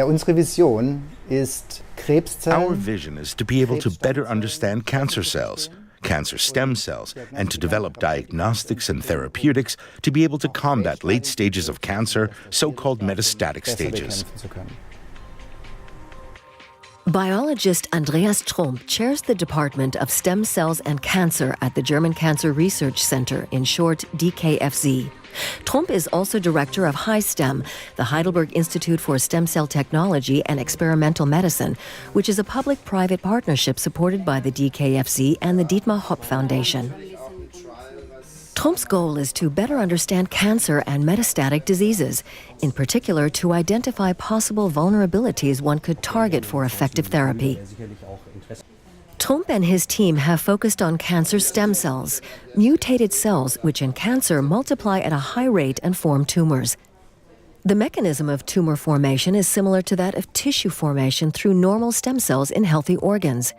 Unsere Vision ist, Our vision is to be able to better understand cancer cells, cancer stem cells, and to develop diagnostics and therapeutics to be able to combat late stages of cancer, so-called metastatic stages. Biologist Andreas Trumpp chairs the Department of Stem Cells and Cancer at the German Cancer Research Center, in short DKFZ. Trumpp is also director of HiStem, the Heidelberg Institute for Stem Cell Technology and Experimental Medicine, which is a public-private partnership supported by the DKFZ and the Dietmar Hopp Foundation. Trump's goal is to better understand cancer and metastatic diseases, in particular to identify possible vulnerabilities one could target for effective therapy. Trumpp and his team have focused on cancer stem cells, mutated cells which in cancer multiply at a high rate and form tumors. The mechanism of tumor formation is similar to that of tissue formation through normal stem cells in healthy organs.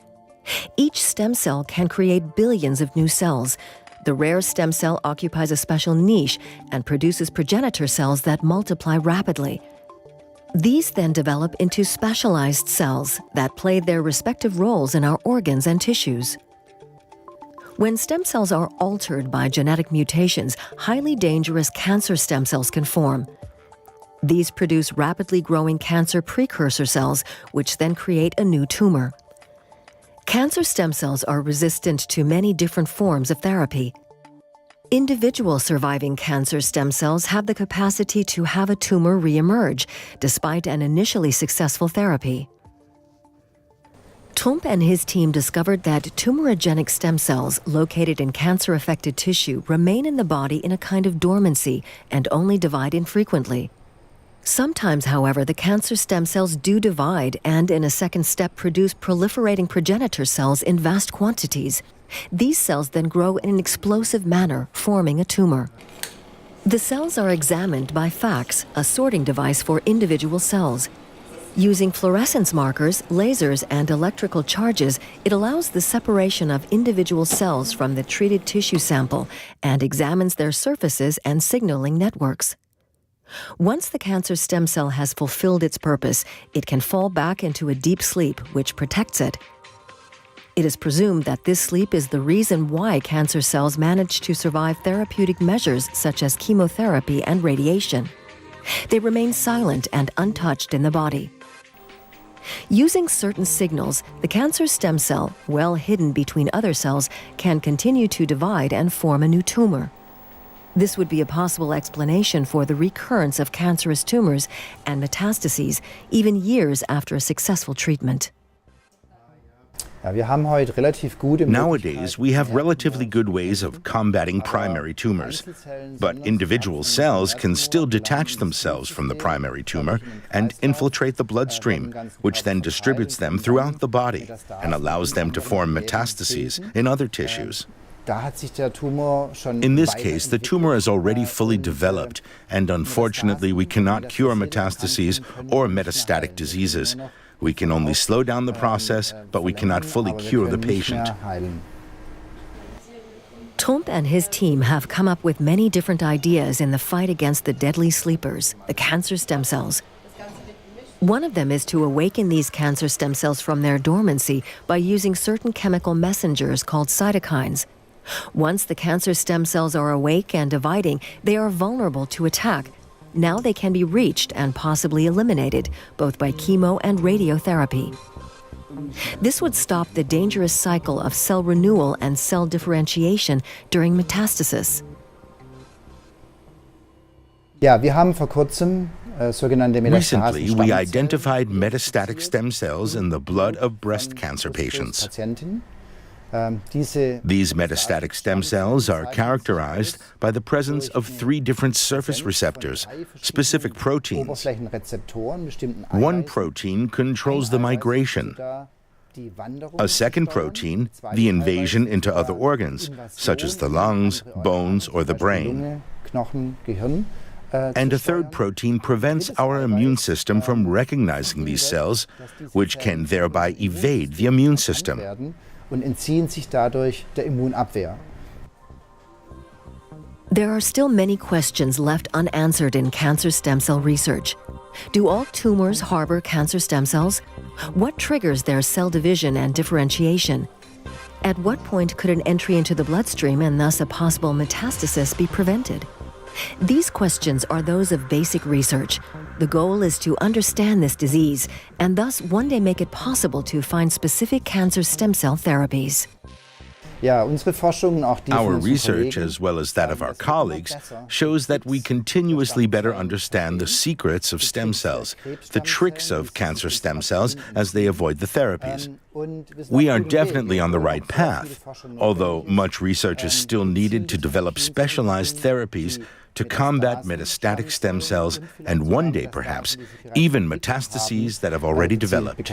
Each stem cell can create billions of new cells. The rare stem cell occupies a special niche and produces progenitor cells that multiply rapidly. These then develop into specialized cells that play their respective roles in our organs and tissues. When stem cells are altered by genetic mutations, highly dangerous cancer stem cells can form. These produce rapidly growing cancer precursor cells, which then create a new tumor. Cancer stem cells are resistant to many different forms of therapy. Individual surviving cancer stem cells have the capacity to have a tumor reemerge, despite an initially successful therapy. Trumpp and his team discovered that tumorigenic stem cells located in cancer-affected tissue remain in the body in a kind of dormancy and only divide infrequently. Sometimes, however, the cancer stem cells do divide and, in a second step, produce proliferating progenitor cells in vast quantities. These cells then grow in an explosive manner, forming a tumor. The cells are examined by FACS, a sorting device for individual cells. Using fluorescence markers, lasers, and electrical charges, it allows the separation of individual cells from the treated tissue sample and examines their surfaces and signaling networks. Once the cancer stem cell has fulfilled its purpose, it can fall back into a deep sleep, which protects it. It is presumed that this sleep is the reason why cancer cells manage to survive therapeutic measures such as chemotherapy and radiation. They remain silent and untouched in the body. Using certain signals, the cancer stem cell, well hidden between other cells, can continue to divide and form a new tumor. This would be a possible explanation for the recurrence of cancerous tumors and metastases, even years after a successful treatment. Nowadays, we have relatively good ways of combating primary tumors, but individual cells can still detach themselves from the primary tumor and infiltrate the bloodstream, which then distributes them throughout the body and allows them to form metastases in other tissues. In this case, the tumor is already fully developed, and unfortunately, we cannot cure metastases or metastatic diseases. We can only slow down the process, but we cannot fully cure the patient. Trumpp and his team have come up with many different ideas in the fight against the deadly sleepers, the cancer stem cells. One of them is to awaken these cancer stem cells from their dormancy by using certain chemical messengers called cytokines. Once the cancer stem cells are awake and dividing, they are vulnerable to attack. Now they can be reached and possibly eliminated, both by chemo and radiotherapy. This would stop the dangerous cycle of cell renewal and cell differentiation during metastasis. Recently, we identified metastatic stem cells in the blood of breast cancer patients. These metastatic stem cells are characterized by the presence of 3 different surface receptors, specific proteins. One protein controls the migration. A second protein, the invasion into other organs, such as the lungs, bones, or the brain. And a third protein prevents our immune system from recognizing these cells, which can thereby evade the immune system. There are still many questions left unanswered in cancer stem cell research. Do all tumors harbor cancer stem cells? What triggers their cell division and differentiation? At what point could an entry into the bloodstream and thus a possible metastasis be prevented? These questions are those of basic research. The goal is to understand this disease and thus one day make it possible to find specific cancer stem cell therapies. Our research, as well as that of our colleagues, shows that we continuously better understand the secrets of stem cells, the tricks of cancer stem cells as they avoid the therapies. We are definitely on the right path, although much research is still needed to develop specialized therapies to combat metastatic stem cells and one day, perhaps, even metastases that have already developed.